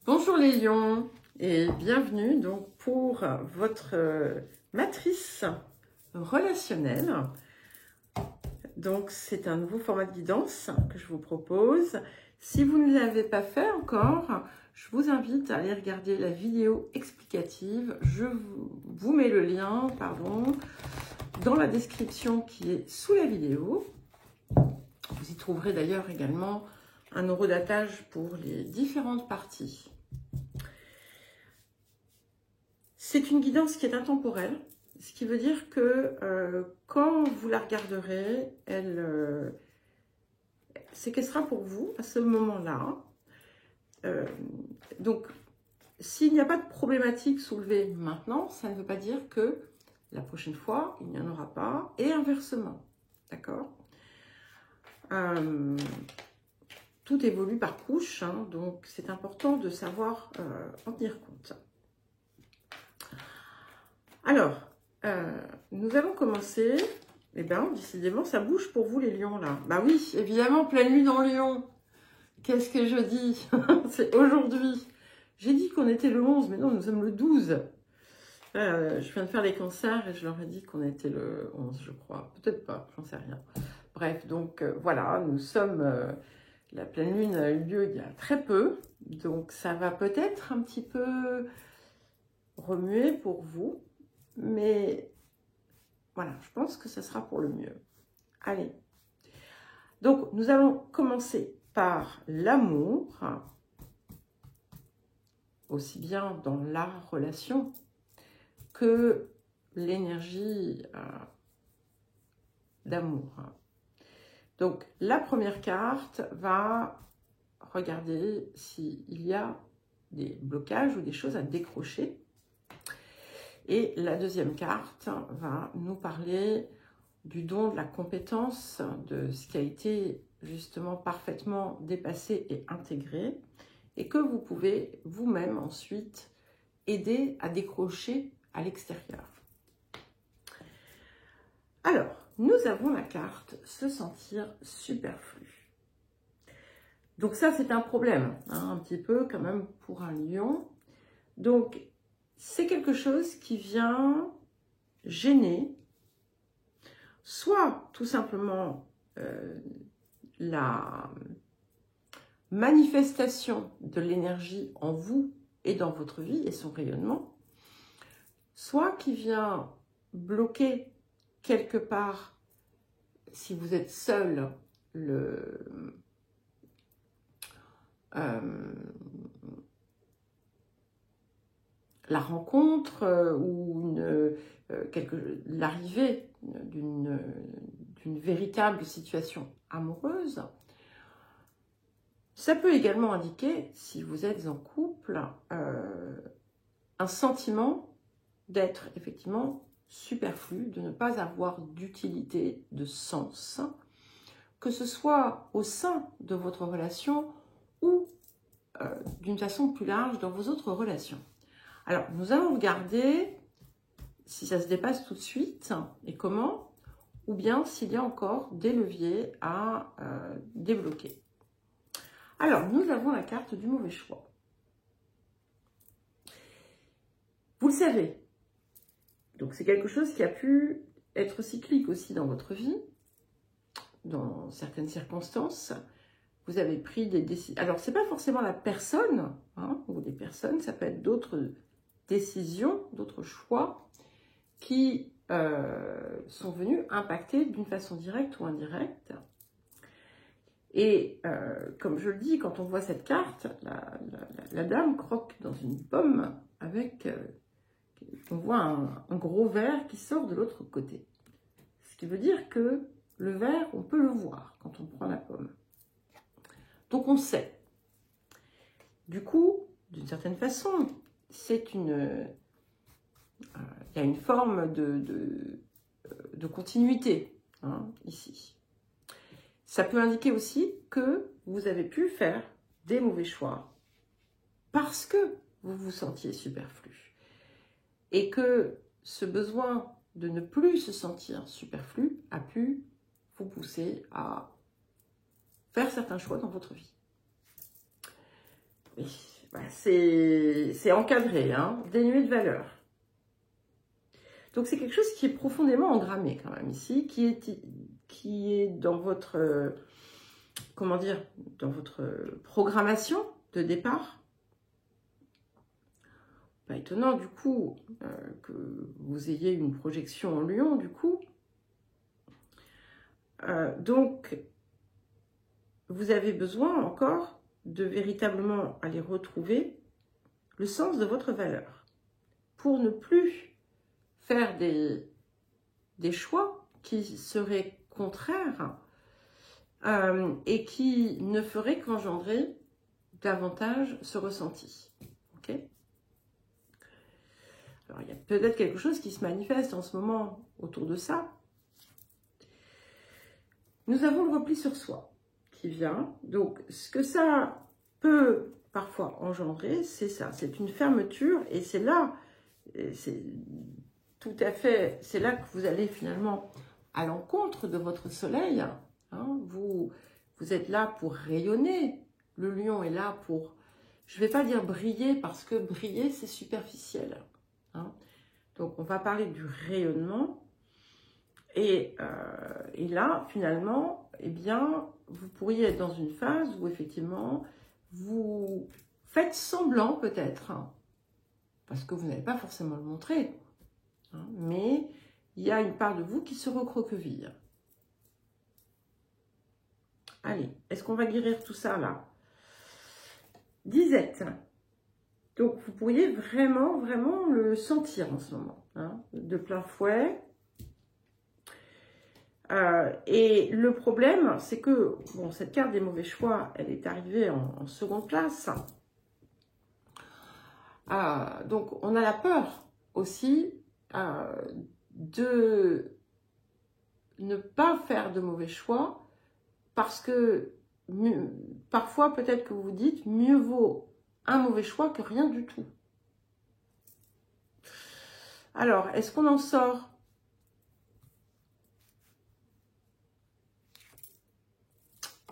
Bonjour les lions et bienvenue donc pour votre matrice relationnelle. Donc c'est un nouveau format de guidance que je vous propose. Si vous ne l'avez pas fait encore, je vous invite à aller regarder la vidéo explicative. Je vous mets le lien, dans la description qui est sous la vidéo. Vous y trouverez d'ailleurs également un horodatage pour les différentes parties. C'est une guidance qui est intemporelle, ce qui veut dire que quand vous la regarderez, c'est qu'elle sera pour vous à ce moment-là. Donc, s'il n'y a pas de problématique soulevée maintenant, ça ne veut pas dire que la prochaine fois, il n'y en aura pas, et inversement. D'accord ? Tout évolue par couche, hein, donc c'est important de savoir en tenir compte. Alors, nous allons commencer. Eh bien, décidément, ça bouge pour vous les lions, là. Bah oui, évidemment, pleine lune en lion. Qu'est-ce que je dis? C'est aujourd'hui. J'ai dit qu'on était le 11, mais non, nous sommes le 12. Je viens de faire les cancers et je leur ai dit qu'on était le 11, je crois. Peut-être pas, j'en sais rien. Bref, donc voilà, nous sommes... la pleine lune a eu lieu il y a très peu. Donc, ça va peut-être un petit peu remuer pour vous. Mais voilà, je pense que ça sera pour le mieux. Allez. Donc, nous allons commencer par l'amour, aussi bien dans la relation que l'énergie d'amour. Donc, la première carte va regarder s'il y a des blocages ou des choses à décrocher. Et la deuxième carte va nous parler du don de la compétence, de ce qui a été justement parfaitement dépassé et intégré, et que vous pouvez vous-même ensuite aider à décrocher à l'extérieur. Alors, nous avons la carte « Se sentir superflu ». Donc ça, c'est un problème, hein, un petit peu quand même pour un lion. Donc, c'est quelque chose qui vient gêner, soit tout simplement la manifestation de l'énergie en vous et dans votre vie et son rayonnement, soit qui vient bloquer quelque part, si vous êtes seul, la rencontre ou l'arrivée d'une véritable situation amoureuse. Ça peut également indiquer, si vous êtes en couple, un sentiment d'être effectivement superflu, de ne pas avoir d'utilité, de sens, que ce soit au sein de votre relation ou d'une façon plus large dans vos autres relations. Alors, nous allons regarder si ça se dépasse tout de suite et comment, ou bien s'il y a encore des leviers à débloquer. Alors, nous avons la carte du mauvais choix. Vous le savez, donc c'est quelque chose qui a pu être cyclique aussi dans votre vie, dans certaines circonstances. Vous avez pris des décisions. Alors, ce n'est pas forcément la personne, hein, ou des personnes, ça peut être d'autres décisions, d'autres choix qui sont venus impacter d'une façon directe ou indirecte. Et comme je le dis, quand on voit cette carte, la dame croque dans une pomme avec, on voit un gros verre qui sort de l'autre côté. Ce qui veut dire que le verre, on peut le voir quand on prend la pomme. Donc on sait. Du coup, d'une certaine façon, il y a une forme de continuité, hein, ici. Ça peut indiquer aussi que vous avez pu faire des mauvais choix parce que vous vous sentiez superflu. Et que ce besoin de ne plus se sentir superflu a pu vous pousser à faire certains choix dans votre vie. Et c'est encadré, hein, dénué de valeur. Donc c'est quelque chose qui est profondément engrammé quand même ici, qui est dans votre, comment dire, dans votre programmation de départ. Pas étonnant du coup que vous ayez une projection en Lion du coup. Donc vous avez besoin encore de véritablement aller retrouver le sens de votre valeur pour ne plus faire des choix qui seraient contraires et qui ne feraient qu'engendrer davantage ce ressenti. Ok ? Alors, il y a peut-être quelque chose qui se manifeste en ce moment autour de ça. Nous avons le repli sur soi qui vient. Donc, ce que ça peut parfois engendrer, c'est ça. C'est une fermeture et c'est là, c'est tout à fait, c'est là que vous allez finalement à l'encontre de votre soleil. Hein, vous êtes là pour rayonner. Le lion est là pour, je ne vais pas dire briller parce que briller, c'est superficiel. Hein. Donc, on va parler du rayonnement. Et là, finalement, eh bien, vous pourriez être dans une phase où, effectivement, vous faites semblant, peut-être, hein, parce que vous n'allez pas forcément le montrer, hein, mais il y a une part de vous qui se recroqueville. Allez, est-ce qu'on va guérir tout ça, là? Disette. Donc, vous pourriez vraiment, vraiment le sentir en ce moment, hein, de plein fouet. Et le problème, c'est que bon, cette carte des mauvais choix, elle est arrivée en seconde place. Donc, on a la peur aussi de ne pas faire de mauvais choix parce que parfois, peut-être que vous vous dites, mieux vaut un mauvais choix que rien du tout. Alors, est-ce qu'on en sort ?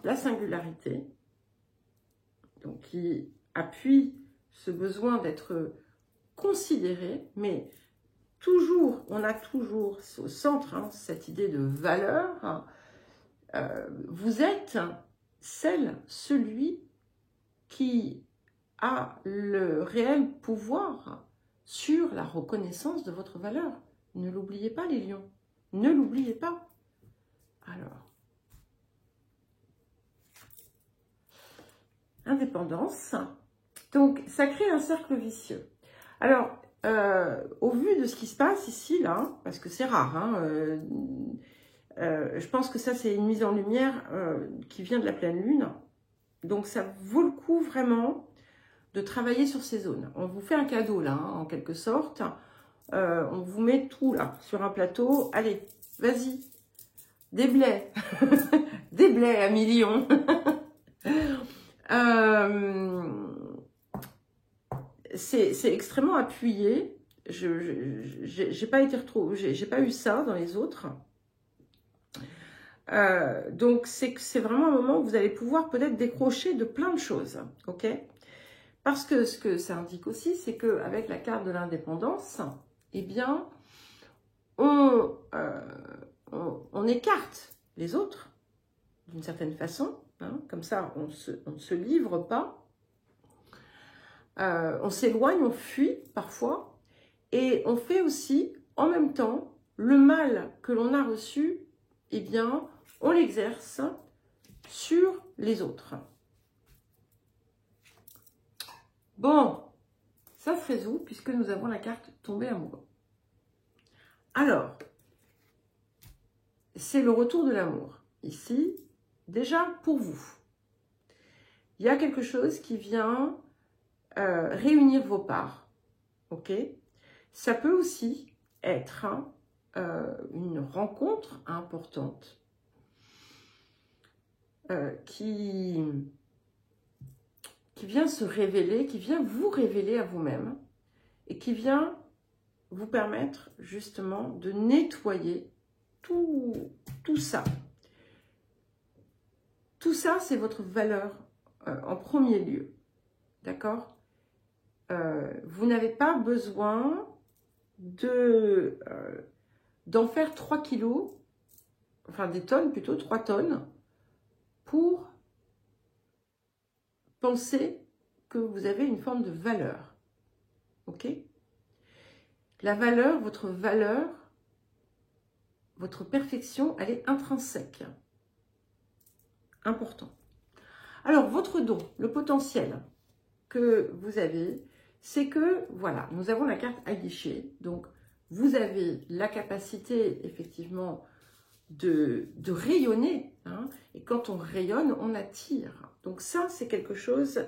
La singularité, donc qui appuie ce besoin d'être considéré, mais toujours, on a toujours au centre hein, cette idée de valeur. Hein, vous êtes celui qui a le réel pouvoir sur la reconnaissance de votre valeur. Ne l'oubliez pas les lions, ne l'oubliez pas. Alors, indépendance. Donc, ça crée un cercle vicieux. Alors, au vu de ce qui se passe ici, là, parce que c'est rare, hein, je pense que ça, c'est une mise en lumière qui vient de la pleine lune. Donc, ça vaut le coup vraiment de travailler sur ces zones. On vous fait un cadeau, là, hein, en quelque sorte. On vous met tout, là, sur un plateau. Allez, vas-y, des blés. Des blés à millions. C'est extrêmement appuyé. J'ai pas été j'ai pas eu ça dans les autres. Donc c'est vraiment un moment où vous allez pouvoir peut-être décrocher de plein de choses, ok? Parce que ce que ça indique aussi, c'est que avec la carte de l'indépendance, eh bien, on écarte les autres d'une certaine façon. Hein, comme ça, on ne se livre pas. On s'éloigne, on fuit parfois. Et on fait aussi, en même temps, le mal que l'on a reçu, eh bien, on l'exerce sur les autres. Bon, ça se résout puisque nous avons la carte tombée amoureux. Alors, c'est le retour de l'amour. Ici, déjà pour vous. Il y a quelque chose qui vient réunir vos parts. Ok ? Ça peut aussi être une rencontre importante qui vient se révéler, qui vient vous révéler à vous-même et qui vient vous permettre justement de nettoyer tout ça. Tout ça, c'est votre valeur en premier lieu. D'accord ? vous n'avez pas besoin d'en faire 3 kilos, enfin des tonnes plutôt, 3 tonnes, pour penser que vous avez une forme de valeur. Ok? La valeur, votre perfection, elle est intrinsèque. Important. Alors, votre don, le potentiel que vous avez, c'est que, voilà, nous avons la carte aguichée. Donc, vous avez la capacité, effectivement, de rayonner. Hein, et quand on rayonne, on attire. Donc, ça, c'est quelque chose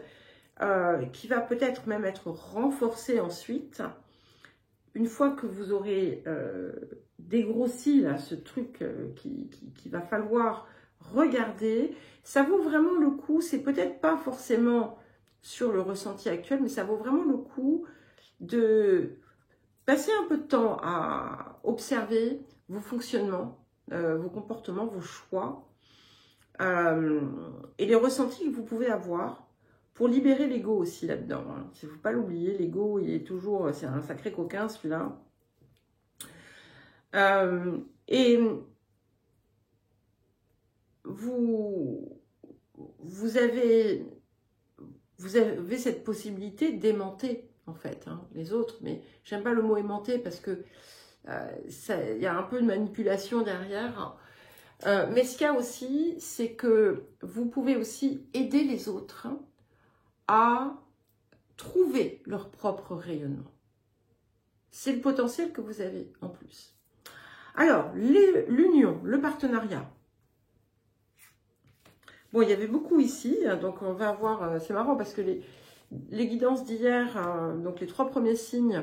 qui va peut-être même être renforcé ensuite. Une fois que vous aurez dégrossi là, ce truc qu'il va falloir regarder, ça vaut vraiment le coup. C'est peut-être pas forcément sur le ressenti actuel, mais ça vaut vraiment le coup de passer un peu de temps à observer vos fonctionnements, vos comportements, vos choix et les ressentis que vous pouvez avoir pour libérer l'ego aussi là-dedans. Hein. Il ne faut pas l'oublier, l'ego, il est toujours, c'est un sacré coquin celui-là. Et vous avez cette possibilité d'aimanter en fait les autres, mais j'aime pas le mot aimanter parce que il y a un peu de manipulation derrière. Mais ce qu'il y a aussi, c'est que vous pouvez aussi aider les autres à trouver leur propre rayonnement. C'est le potentiel que vous avez en plus. Alors, l'union, le partenariat. Bon, il y avait beaucoup ici, donc on va voir, c'est marrant parce que les guidances d'hier, donc les 3 premiers signes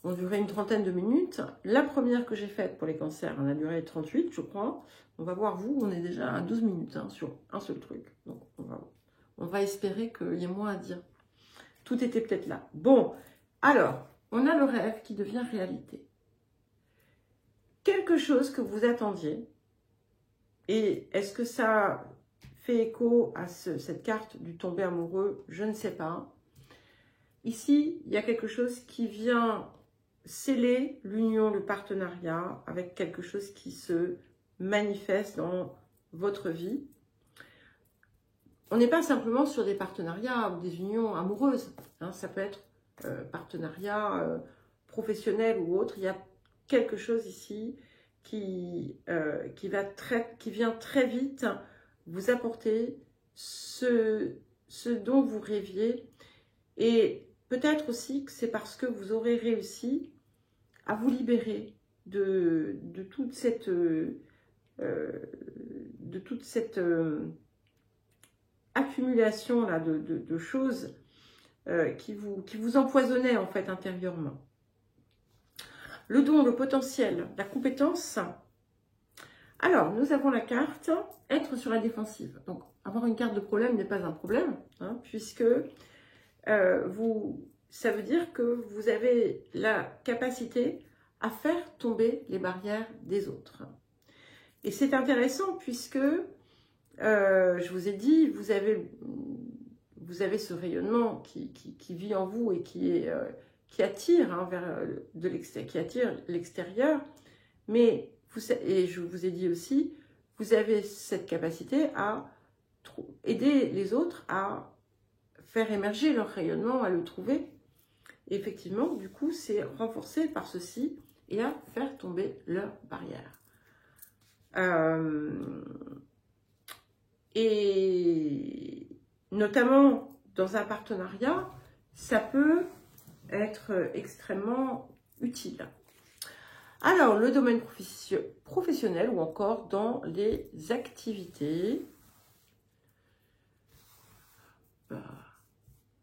ont duré une trentaine de minutes. La première que j'ai faite pour les cancers, elle a duré 38, je crois. On va voir, vous, on est déjà à 12 minutes sur un seul truc. Donc, on va espérer qu'il y ait moins à dire. Tout était peut-être là. Bon, alors, on a le rêve qui devient réalité. Quelque chose que vous attendiez. Et est-ce que ça fait écho à cette carte du tombé amoureux? Je ne sais pas. Ici, il y a quelque chose qui vient sceller l'union, le partenariat avec quelque chose qui se manifeste dans votre vie. On n'est pas simplement sur des partenariats ou des unions amoureuses. Hein, ça peut être partenariat professionnel ou autre. Il y a quelque chose ici qui vient très vite vous apporter ce dont vous rêviez. Et peut-être aussi que c'est parce que vous aurez réussi à vous libérer de toute cette accumulation là, de choses qui vous empoisonnaient en fait intérieurement. Le don, le potentiel, la compétence. Alors, nous avons la carte être sur la défensive. Donc, avoir une carte de problème n'est pas un problème, hein, puisque ça veut dire que vous avez la capacité à faire tomber les barrières des autres. Et c'est intéressant puisque, je vous ai dit, vous avez ce rayonnement qui vit en vous et qui attire vers de l'extérieur, qui attire l'extérieur. Mais et je vous ai dit aussi, vous avez cette capacité à aider les autres à faire émerger leur rayonnement, à le trouver. Et effectivement, du coup, c'est renforcé par ceci et à faire tomber leurs barrières. Et notamment dans un partenariat, ça peut être extrêmement utile. Alors, le domaine professionnel ou encore dans les activités.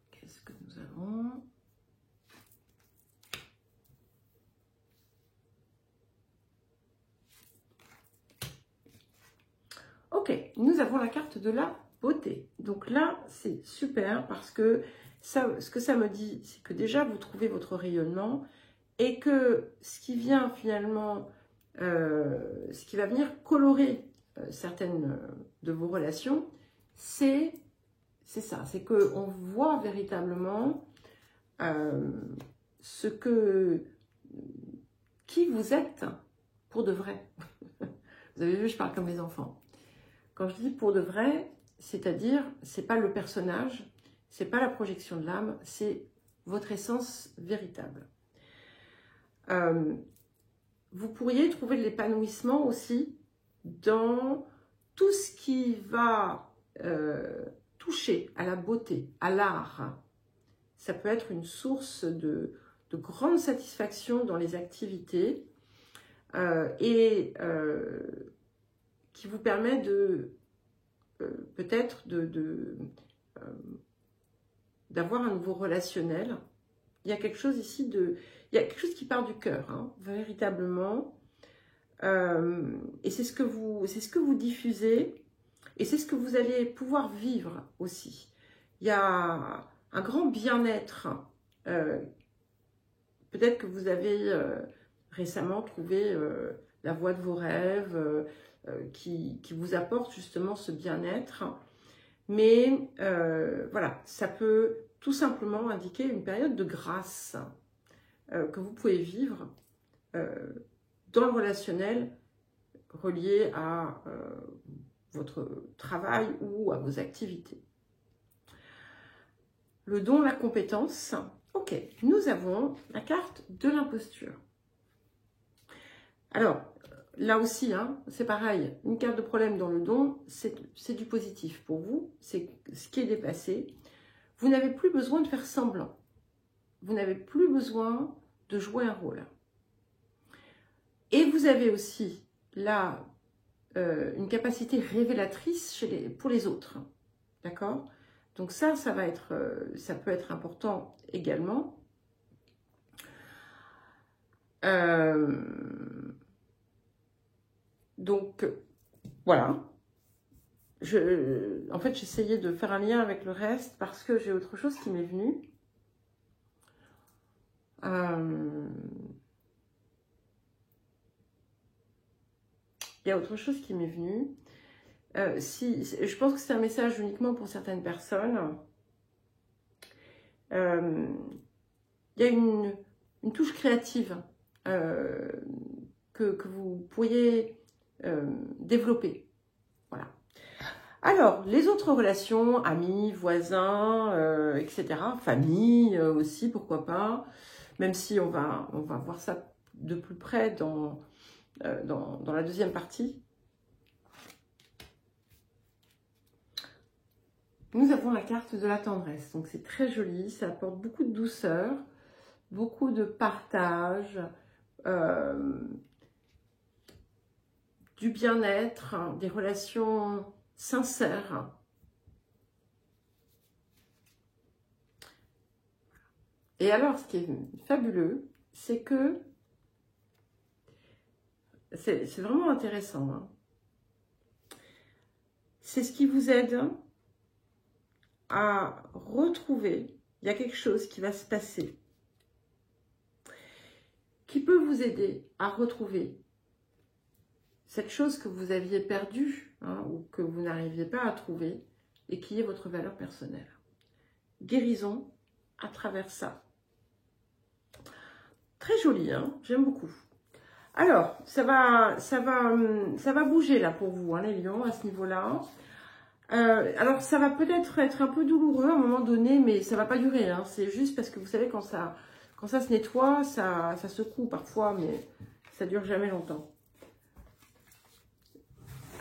Qu'est-ce que nous avons ? Ok, nous avons la carte de la beauté. Donc là, c'est super parce que ce que ça me dit, c'est que déjà, vous trouvez votre rayonnement et que ce qui vient finalement, ce qui va venir colorer certaines de vos relations, c'est ça, c'est qu'on voit véritablement qui vous êtes pour de vrai. Vous avez vu, je parle comme les enfants. Quand je dis pour de vrai, c'est-à-dire, c'est pas le personnage, c'est pas la projection de l'âme, c'est votre essence véritable. Vous pourriez trouver de l'épanouissement aussi dans tout ce qui va toucher à la beauté, à l'art. Ça peut être une source de grande satisfaction dans les activités qui vous permet de peut-être d'avoir un nouveau relationnel. Il y a quelque chose ici il y a quelque chose qui part du cœur, hein, véritablement. Et c'est ce que vous diffusez et c'est ce que vous allez pouvoir vivre aussi. Il y a un grand bien-être. Peut-être que vous avez récemment trouvé la voie de vos rêves qui vous apporte justement ce bien-être. Mais voilà, ça peut tout simplement indiquer une période de grâce que vous pouvez vivre dans le relationnel relié à votre travail ou à vos activités. Le don, la compétence. Ok, nous avons la carte de l'imposture. Alors, là aussi, hein, c'est pareil. Une carte de problème dans le don, c'est du positif pour vous. C'est ce qui est dépassé. Vous n'avez plus besoin de faire semblant. Vous n'avez plus besoin de jouer un rôle. Et vous avez aussi là une capacité révélatrice pour les autres. D'accord ? Donc ça peut être important également. Donc, voilà. En fait, j'essayais de faire un lien avec le reste parce que j'ai autre chose qui m'est venu. Il y a autre chose qui m'est venu. Je pense que c'est un message uniquement pour certaines personnes. Il y a une touche créative que vous pourriez développer. Voilà. Alors, les autres relations, amis, voisins, etc., famille aussi, pourquoi pas, même si on va voir ça de plus près dans la deuxième partie. Nous avons la carte de la tendresse, donc c'est très joli, ça apporte beaucoup de douceur, beaucoup de partage, du bien-être, des relations sincères. Et alors, ce qui est fabuleux, c'est que c'est vraiment intéressant. Hein. C'est ce qui vous aide à retrouver, il y a quelque chose qui va se passer, qui peut vous aider à retrouver cette chose que vous aviez perdue hein, ou que vous n'arriviez pas à trouver et qui est votre valeur personnelle. Guérison à travers ça. Très joli, hein, j'aime beaucoup. Alors, ça va bouger là pour vous, hein, les lions, à ce niveau-là. Alors, ça va peut-être être un peu douloureux à un moment donné, mais ça ne va pas durer. Hein. C'est juste parce que vous savez, quand ça se nettoie, ça secoue parfois, mais ça ne dure jamais longtemps.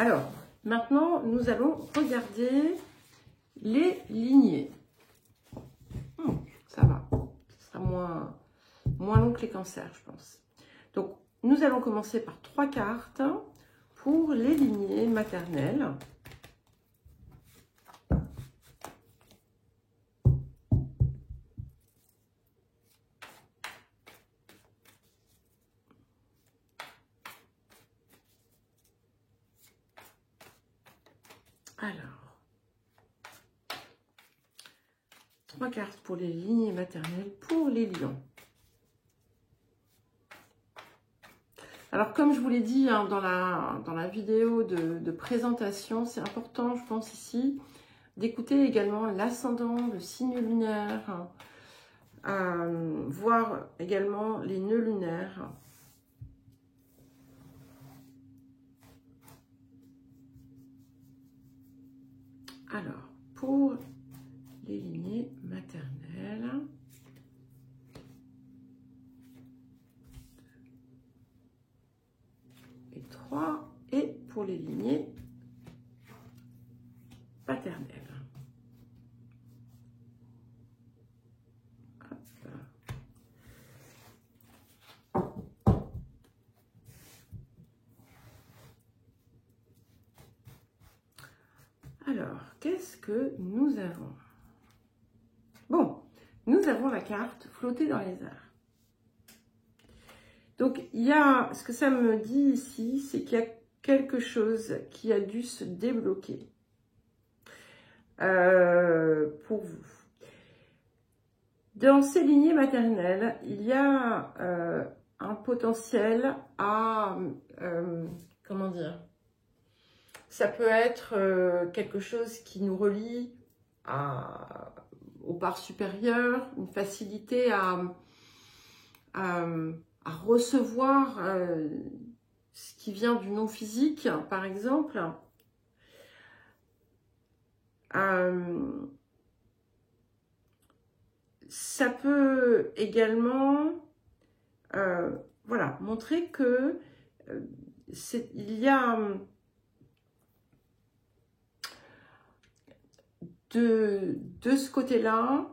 Alors, maintenant, nous allons regarder les lignées. Ça va. Ce sera moins long que les cancers, je pense. Donc, nous allons commencer par 3 cartes pour les lignées maternelles. Alors, 3 cartes pour les lignées maternelles, pour les lions. Alors, comme je vous l'ai dit hein, dans la vidéo de présentation, c'est important, je pense ici, d'écouter également l'ascendant, le signe lunaire. également les nœuds lunaires. Alors, pour les lignées maternelles, et 3, et pour les lignées paternelles. Alors, qu'est-ce que nous avons? Bon, nous avons la carte flotter dans les airs. Donc, il y a, ce que ça me dit ici, c'est qu'il y a quelque chose qui a dû se débloquer pour vous. Dans ces lignées maternelles, il y a un potentiel à, comment dire, ça peut être quelque chose qui nous relie aux parts supérieures, une facilité à recevoir ce qui vient du non physique, par exemple. Ça peut également voilà, montrer que il y a de ce côté-là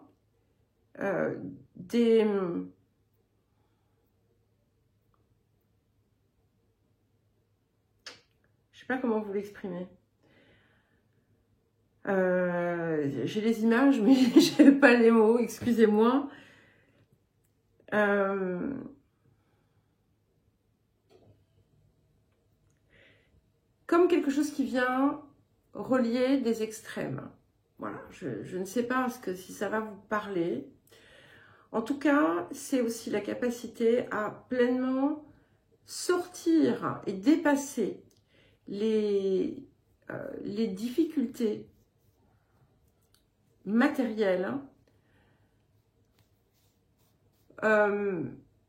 des... Je sais pas comment vous l'exprimer. J'ai les images, mais j'ai pas les mots, excusez-moi. Comme quelque chose qui vient relier des extrêmes. Voilà, je ne sais pas si ça va vous parler. En tout cas, c'est aussi la capacité à pleinement sortir et dépasser les difficultés matérielles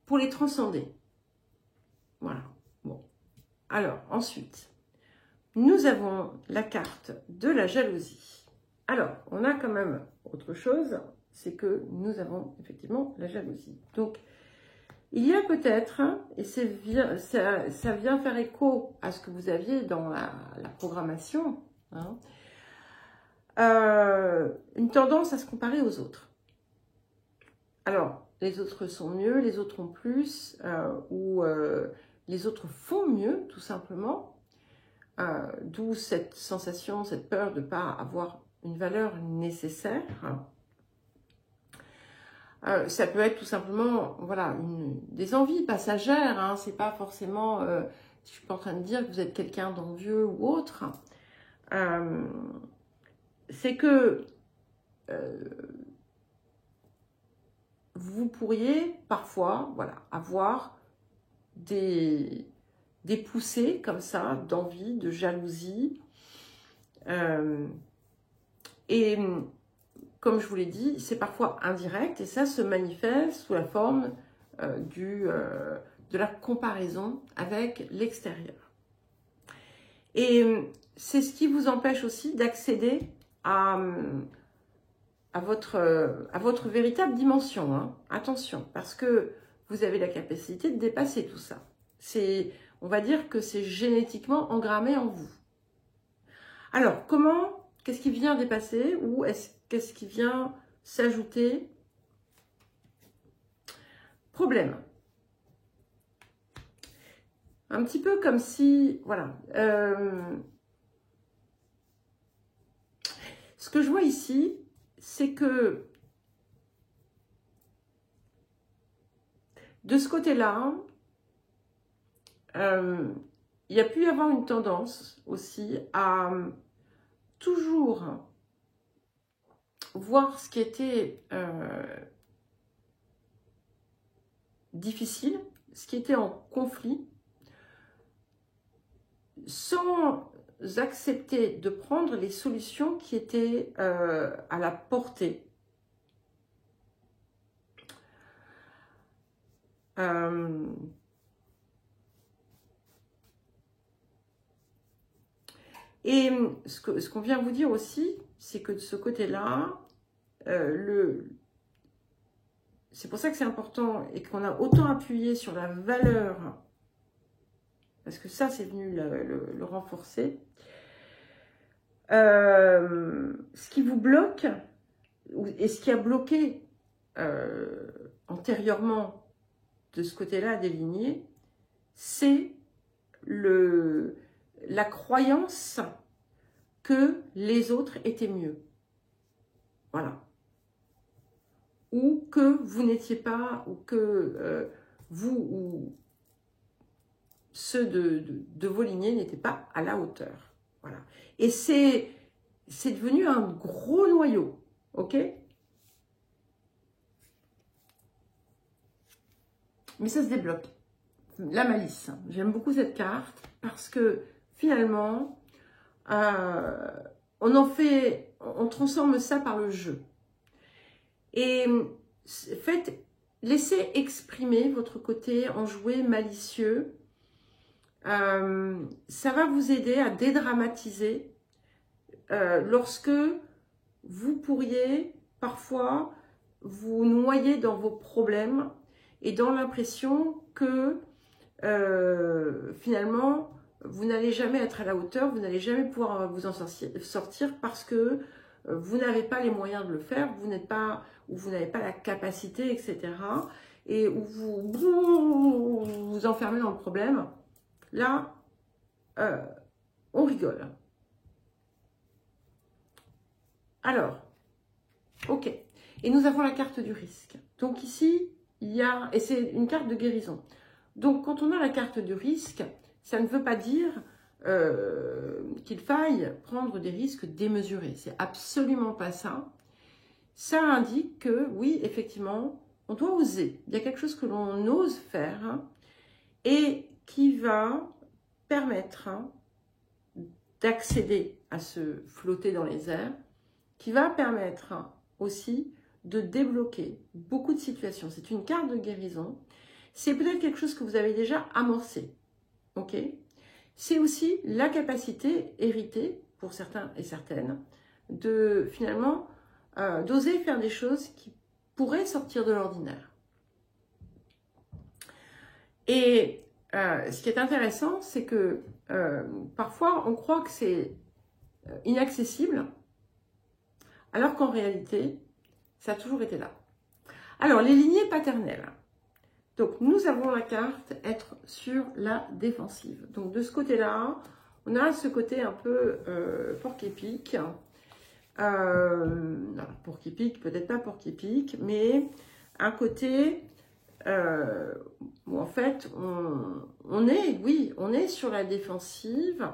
pour les transcender. Voilà. Bon. Alors, ensuite, nous avons la carte de la jalousie. Alors, on a quand même autre chose, c'est que nous avons effectivement la jalousie. Donc, il y a peut-être, et ça vient faire écho à ce que vous aviez dans la programmation, hein, une tendance à se comparer aux autres. Alors, les autres sont mieux, les autres ont plus, ou les autres font mieux, tout simplement. D'où cette sensation, cette peur de ne pas avoir une valeur nécessaire. Ça peut être tout simplement, voilà, des envies passagères. Hein, c'est pas forcément, je suis pas en train de dire que vous êtes quelqu'un d'envieux ou autre. C'est que vous pourriez parfois, voilà, avoir des poussées comme ça d'envie, de jalousie. Et comme je vous l'ai dit, c'est parfois indirect et ça se manifeste sous la forme de la comparaison avec l'extérieur. Et c'est ce qui vous empêche aussi d'accéder à votre véritable dimension. Hein. Attention, parce que vous avez la capacité de dépasser tout ça. On va dire que c'est génétiquement engrammé en vous. Alors, qu'est-ce qui vient dépasser ou qu'est-ce qui vient s'ajouter? Problème. Un petit peu comme si, voilà. Ce que je vois ici, c'est que de ce côté-là, il y a pu y avoir une tendance aussi à toujours voir ce qui était difficile, ce qui était en conflit, sans accepter de prendre les solutions qui étaient à la portée. Et ce qu'on vient vous dire aussi, c'est que de ce côté-là, c'est pour ça que c'est important et qu'on a autant appuyé sur la valeur, parce que ça, c'est venu le renforcer. Ce qui vous bloque, et ce qui a bloqué antérieurement de ce côté-là des lignées, c'est la croyance que les autres étaient mieux. Voilà. Ou que vous n'étiez pas, ou que vous ou ceux de vos lignées n'étaient pas à la hauteur. Voilà. Et c'est devenu un gros noyau, ok? Mais ça se débloque. La malice. J'aime beaucoup cette carte parce que finalement, on transforme ça par le jeu. Et laissez exprimer votre côté enjoué, malicieux. Ça va vous aider à dédramatiser lorsque vous pourriez parfois vous noyer dans vos problèmes et dans l'impression que finalement vous n'allez jamais être à la hauteur, vous n'allez jamais pouvoir vous en sortir parce que vous n'avez pas les moyens de le faire, vous n'avez pas la capacité, etc. Et où vous enfermez dans le problème. Là, on rigole. Alors, ok. Et nous avons la carte du risque. Donc ici, il y a, et c'est une carte de guérison. Donc quand on a la carte du risque, ça ne veut pas dire qu'il faille prendre des risques démesurés. C'est absolument pas ça. Ça indique que, oui, effectivement, on doit oser. Il y a quelque chose que l'on ose faire et qui va permettre d'accéder à se flotter dans les airs, qui va permettre aussi de débloquer beaucoup de situations. C'est une carte de guérison. C'est peut-être quelque chose que vous avez déjà amorcé. Ok ? C'est aussi la capacité héritée, pour certains et certaines, de finalement d'oser faire des choses qui pourraient sortir de l'ordinaire. Et ce qui est intéressant, c'est que parfois on croit que c'est inaccessible, alors qu'en réalité, ça a toujours été là. Alors, les lignées paternelles. Donc, nous avons la carte être sur la défensive. Donc, de ce côté-là, on a ce côté un peu porc-épic. Porc-épic, peut-être pas porc-épic, mais un côté où en fait, on est sur la défensive.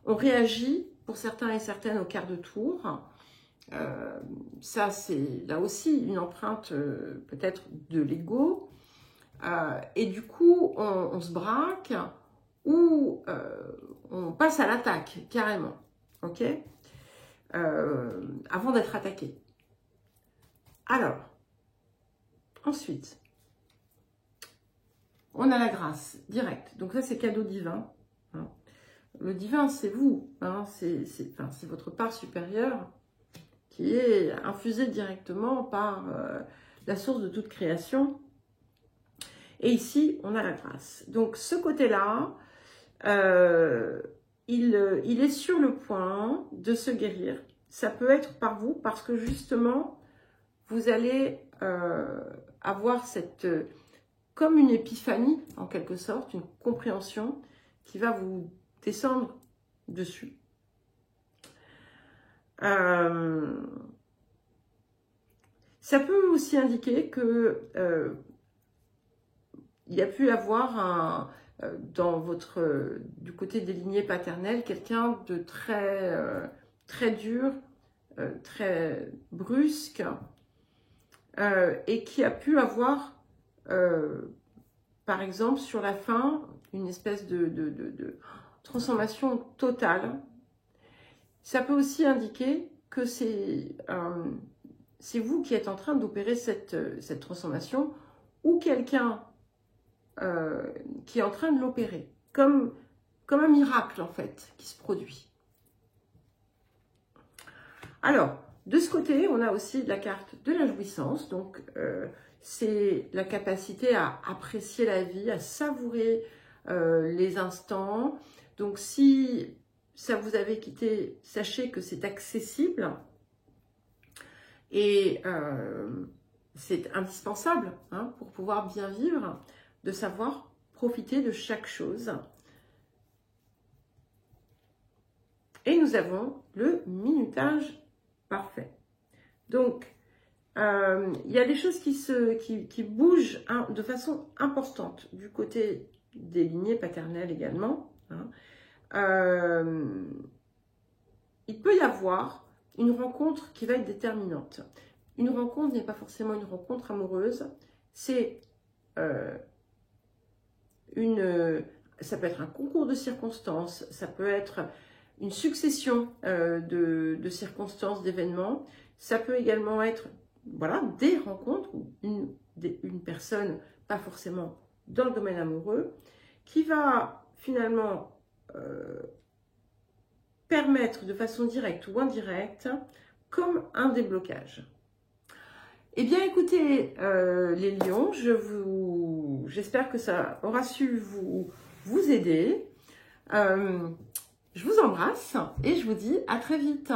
On réagit, pour certains et certaines, au quart de tour. Ça, c'est là aussi une empreinte peut-être de l'ego. Et du coup, on se braque ou on passe à l'attaque, carrément. Ok ? Avant d'être attaqué. Alors, ensuite, on a la grâce directe. Donc ça, c'est cadeau divin. Hein. Le divin, c'est vous. Hein. C'est votre part supérieure qui est infusée directement par la source de toute création. Et ici, on a la grâce. Donc, ce côté-là, il est sur le point de se guérir. Ça peut être par vous, parce que justement, vous allez avoir cette, comme une épiphanie, en quelque sorte, une compréhension qui va vous descendre dessus. Ça peut aussi indiquer que il y a pu avoir dans du côté des lignées paternelles, quelqu'un de très dur, très brusque, et qui a pu avoir, par exemple, sur la fin, une espèce de transformation totale. Ça peut aussi indiquer que c'est vous qui êtes en train d'opérer cette transformation, ou quelqu'un qui est en train de l'opérer, comme un miracle en fait, qui se produit. Alors, de ce côté, on a aussi la carte de la jouissance, donc c'est la capacité à apprécier la vie, à savourer les instants. Donc si ça vous avait quitté, sachez que c'est accessible et c'est indispensable hein, pour pouvoir bien vivre, de savoir profiter de chaque chose. Et nous avons le minutage parfait. Donc, il y a des choses qui bougent hein, de façon importante du côté des lignées paternelles également. Hein. Il peut y avoir une rencontre qui va être déterminante. Une rencontre n'est pas forcément une rencontre amoureuse, c'est ça peut être un concours de circonstances, ça peut être une succession de circonstances, d'événements. Ça peut également être voilà, des rencontres, une personne, pas forcément dans le domaine amoureux, qui va finalement permettre de façon directe ou indirecte, comme un déblocage. Eh bien, écoutez, les lions, j'espère que ça aura su vous aider. Je vous embrasse et je vous dis à très vite.